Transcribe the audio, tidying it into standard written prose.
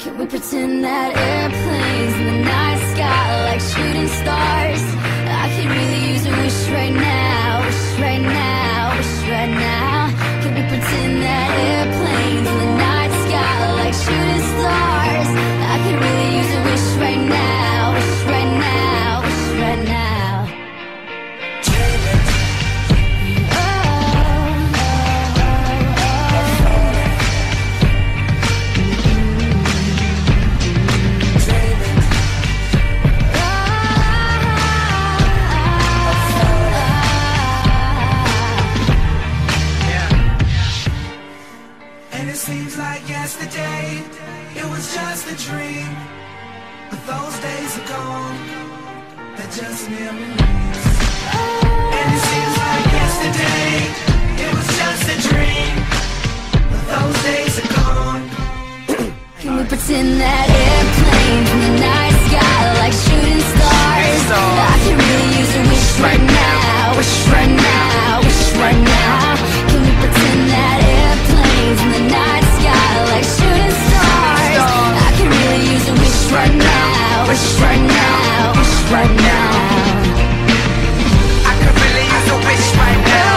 Can we pretend that airplanes in the night sky like shooting stars? I could really use a wish right now, wish right now, wish right now. Can we pretend that airplanes in the night sky like shooting stars? I could really use a wish right now, wish right now, wish right now. Seems like yesterday, it was just a dream. But those days are gone, they're just memories. And it seems like yesterday, it was just a dream. But those days are gone. Can we pretend that airplanes in the night sky like shooting stars? I can really use a wish right now, wish right now, wish right now. Can we pretend that airplanes in the night sky like shooting stars? I can really use a wish right now, wish right now, wish right now. I could really use a wish right now.